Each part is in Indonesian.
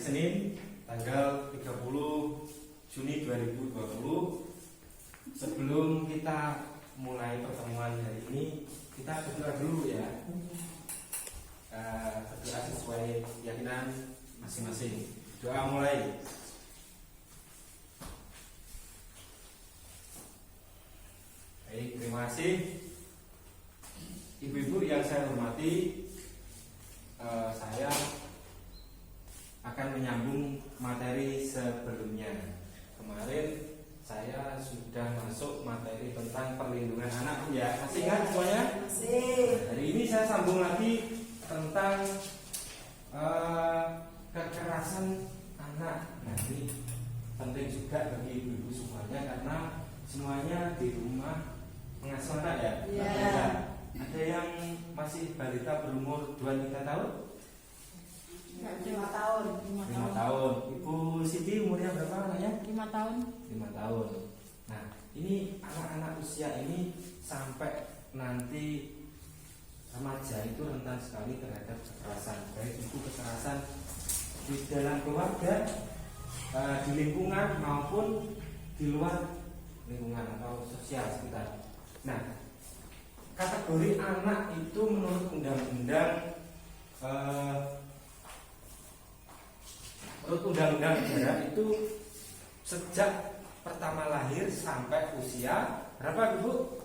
Senin tanggal 30 Juni 2020. Sebelum kita mulai pertemuan hari ini, kita berdoa dulu ya. Berdoa sesuai keyakinan masing-masing. Doa mulai. Baik, terima kasih ibu-ibu yang saya hormati. Saya akan menyambung materi sebelumnya. Kemarin saya sudah masuk materi tentang perlindungan anak, ya. Masih ingat semuanya? Masih. Hari ini saya sambung lagi tentang kekerasan anak. Nah, ini penting juga bagi ibu-ibu semuanya karena semuanya di rumah mengasuh anak ya. Iya. Ada yang masih balita berumur 2-3 tahun? 5 tahun. 5 tahun. Ibu Siti umurnya berapa anaknya? 5 tahun. 5 tahun. Nah, ini anak-anak usia ini sampai nanti remaja itu rentan sekali terhadap kekerasan. Baik itu kekerasan di dalam keluarga, di lingkungan maupun di luar lingkungan atau sosial sekitar. Nah, kategori anak itu menurut undang-undang negara itu sejak pertama lahir sampai usia berapa, Bu?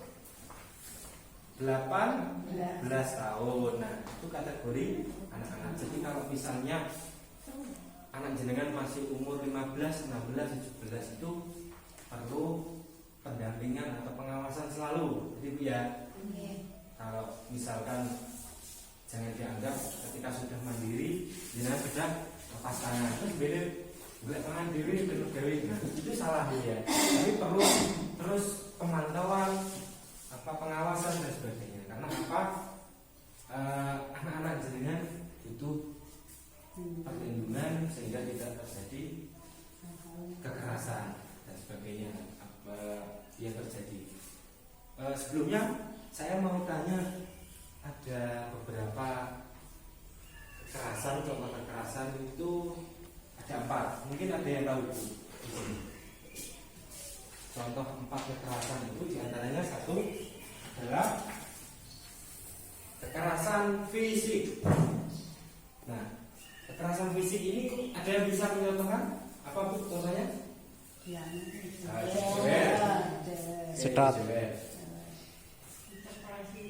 18 tahun. Nah, itu kategori anak-anak. Jadi kalau misalnya anak jenengan masih umur 15, 16, 17 itu perlu pendampingan atau pengawasan selalu. Jadi Bu ya, kalau misalkan jangan dianggap ketika sudah mandiri jenengan sudah lepas tangan terus beda boleh tangan diri terus dewi. Nah, itu salah ya. Tapi perlu terus pemantauan, pengawasan dan sebagainya. Karena apa? Anak-anak jenengan butuh perlindungan sehingga tidak terjadi kekerasan dan sebagainya yang terjadi. Sebelumnya saya mau tanya, ada beberapa kekerasan, contoh kekerasan itu ada 4. Mungkin ada yang tahu di sini. Contoh 4 kekerasan itu diantaranya satu adalah kekerasan fisik. Nah, kekerasan fisik ini ada yang bisa mencontohkan? Apa Bu contohnya? Sedot.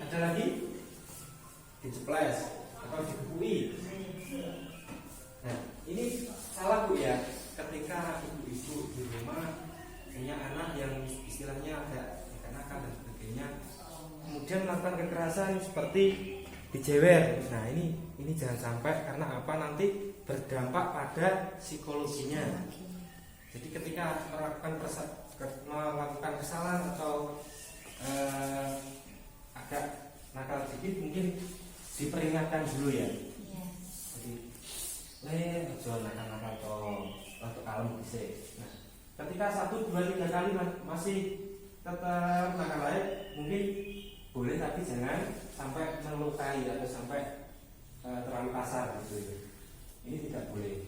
Ada lagi? Diceples atau dikepui. Nah, ini salah Bu ya. Ketika ibu-ibu di rumah punya anak yang istilahnya agak nakal dan sebagainya, kemudian melakukan kekerasan seperti dijewer. Nah, ini jangan sampai, karena apa? Nanti berdampak pada psikologinya. Jadi ketika melakukan kesalahan atau agak nakal sedikit, mungkin diperingatkan dulu ya. Jadi jangan nakal-nakal atau kalem bisa. Nah, ketika 1, 2, 3 kali masih tetap nakal lain, mungkin boleh, tapi jangan sampai melukai atau sampai terlalu kasar gitu. Ini tidak boleh.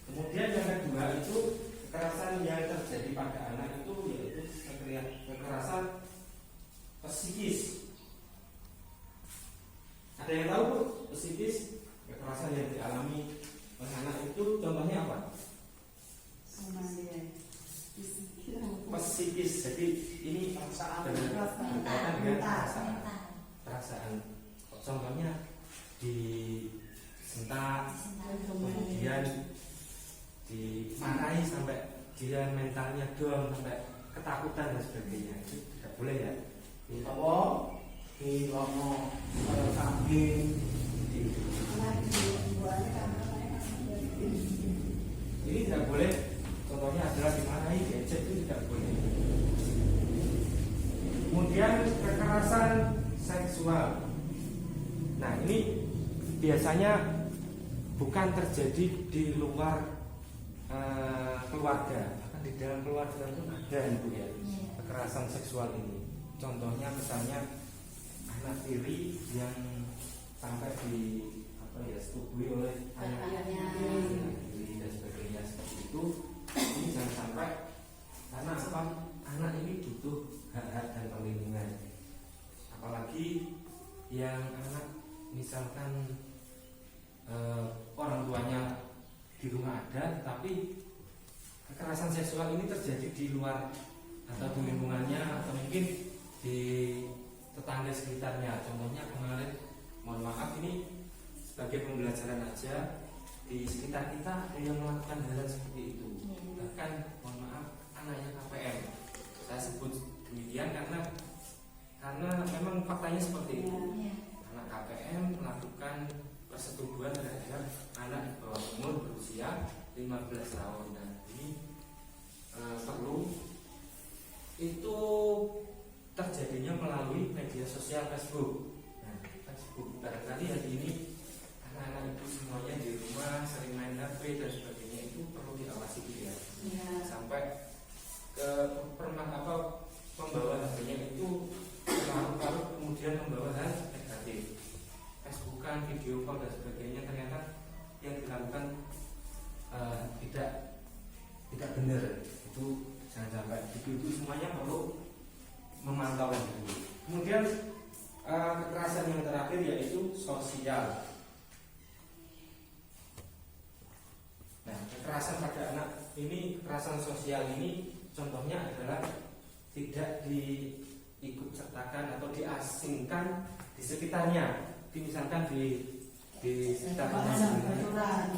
Kemudian yang kedua itu kekerasan yang terjadi pada anak itu yaitu kekerasan psikis. Ada yang tahu Bu, psikis, kekerasan yang dialami oleh anak itu contohnya apa? Psikis. Jadi ini berkaitan dengan perasaan. Contohnya disentak, kemudian dimarahi sampai dia mentalnya down, sampai ketakutan dan sebagainya. Itu tidak boleh ya. Di lomo kambing. Ini tidak boleh. Contohnya adalah dimarahi, diejek, itu tidak boleh. Kemudian kekerasan seksual. Nah, ini biasanya bukan terjadi di luar keluarga, bahkan di dalam keluarga pun ada Bu ya, kekerasan seksual ini. Contohnya misalnya anak tiri yang sampai di setubui oleh ayahnya dan sebagainya. di rumah ada, tetapi kekerasan seksual ini terjadi di luar atau di lingkungannya atau mungkin di tetangga sekitarnya. Contohnya kemarin, mohon maaf ini sebagai pembelajaran aja, di sekitar kita ada yang melakukan hal seperti itu. Bahkan mohon maaf anaknya KPM. Saya sebut demikian karena memang faktanya seperti itu. Anak KPM melakukan persetubuhan terhadap anak di bawah umur berusia 15 tahun. Dan ini perlu itu terjadinya melalui media sosial Facebook. Nah, Facebook barangkali hari ini anak-anak itu semuanya di rumah sering main HP dan sebagainya, itu perlu diawasi ya. Sampai ke pembawa HP-nya itu larut-larut kemudian membawa hal negatif, Facebookan, video call dan sebagainya, ternyata yang dilakukan tidak benar. Itu jangan sampai itu semuanya perlu memantau dulu. Kemudian kekerasan yang terakhir yaitu sosial. Nah, kekerasan pada anak ini, kekerasan sosial ini contohnya adalah tidak diikut sertakan atau diasingkan di sekitarnya. Misalkan di sekitar rumah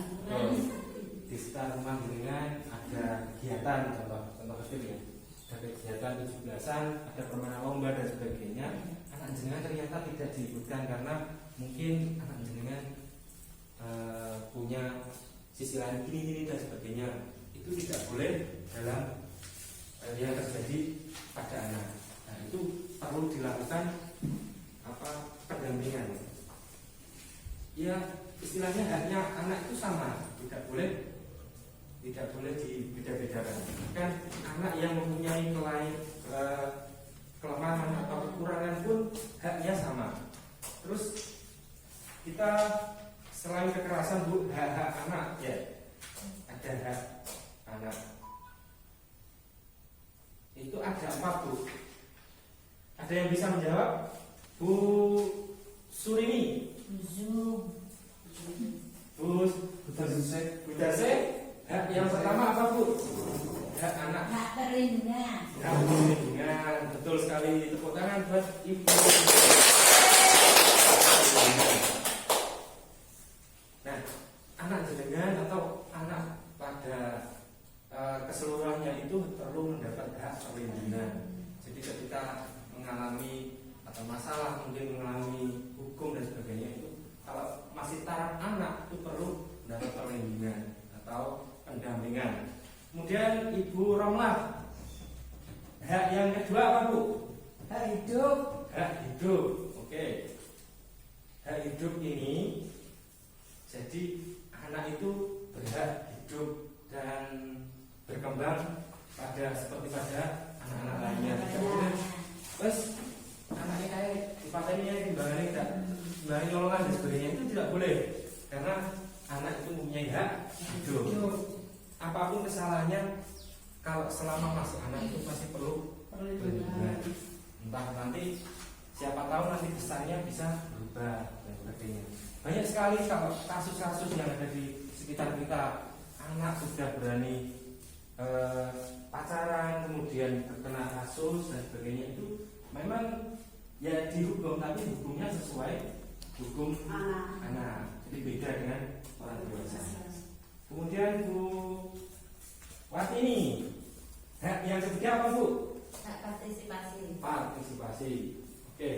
di sekitar rumah dengan ada kegiatan, contoh kecil ya, ada kegiatan 17-an, ada permainan lomba dan sebagainya, anak jenengan ternyata tidak diikutkan karena mungkin anak jenengan punya sisi lain gini dan sebagainya. Itu tidak boleh dalam yang terjadi pada anak. Nah, itu perlu dilakukan pendampingan. Ya, istilahnya haknya anak itu sama, tidak boleh dibeda-bedakan. Kan anak yang mempunyai kelemahan atau kekurangan pun haknya sama. Terus kita selain kekerasan hak anak ya, ada hak anak. Itu ada 4 Bu. Ada yang bisa menjawab? Bu Surini. Bu Budase. Hak yang pertama apa Bu? Hak anak. Hak perlindungan. Hak perlindungan. Betul sekali. Tepuk tangan buat Ibu. Nah, anak jenengan atau anak pada keseluruhannya itu perlu mendapat hak perlindungan. Jadi ketika mengalami atau masalah, mungkin mengalami hukum dan sebagainya, itu kalau masih taraf anak itu perlu mendapat perlindungan atau pendampingan. Kemudian Ibu Romlah, hak yang kedua apa Bu? Hak hidup. Hak hidup. Oke. Hak hidup ini jadi anak itu berhak hidup dan berkembang seperti pada anak-anak lainnya. Tidak boleh terus anaknya kayak dipateni timbangannya tidak timbangan nyolongan dan sebagainya, itu tidak boleh karena anak itu mempunyai hak hidup. Apapun kesalahannya, kalau selama masih anak itu pasti perlu perlindungan. Entah nanti siapa tahu nanti besarnya bisa berubah dan sebagainya. Banyak sekali kalau kasus-kasus yang ada di sekitar kita, anak sudah berani pacaran kemudian terkena kasus dan sebagainya, itu memang ya dihukum, tapi hukumnya sesuai hukum anak, jadi beda dengan orang dewasa. Kemudian Bu Watini, hak yang ketiga apa Bu? Hak partisipasi. Partisipasi. Oke.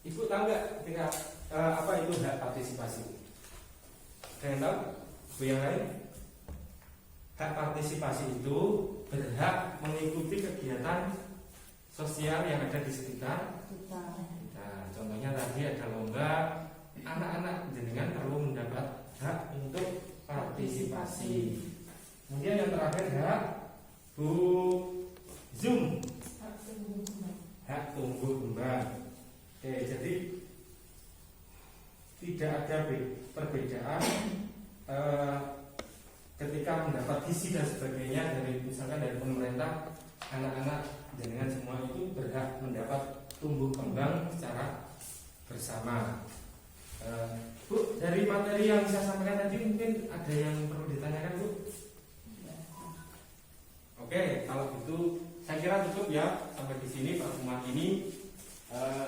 Ibu tahu nggak ketika apa itu hak partisipasi? Kalian tahu? Bu yang lain? Hak partisipasi itu berhak mengikuti kegiatan sosial yang ada di sekitar kita. Contohnya tadi ada lomba, anak-anak jenengan perlu mendapat hak untuk partisipasi. Kemudian yang terakhir hak Bu Zoom, hak tumbuh kembang. Oke, jadi tidak ada perbedaan ketika mendapat gizi dan sebagainya dari misalkan dari pemerintah. Anak-anak jenengan semua itu berhak mendapat tumbuh kembang secara bersama. Bu, dari materi yang saya sampaikan tadi mungkin ada yang perlu ditanyakan, Bu? Oke, kalau gitu saya kira cukup ya sampai di sini pertemuan ini.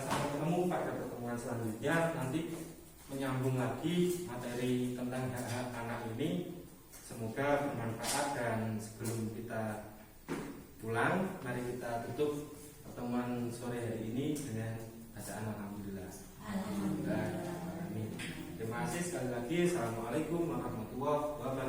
Sampai ketemu pada pertemuan selanjutnya, nanti menyambung lagi materi tentang hak-hak anak ini. Semoga bermanfaat dan sebelum kita pulang, mari kita tutup pertemuan sore hari ini dengan bacaan alhamdulillah. Alhamdulillah. Terima kasih sekali lagi. Assalamualaikum warahmatullahi wabarakatuh.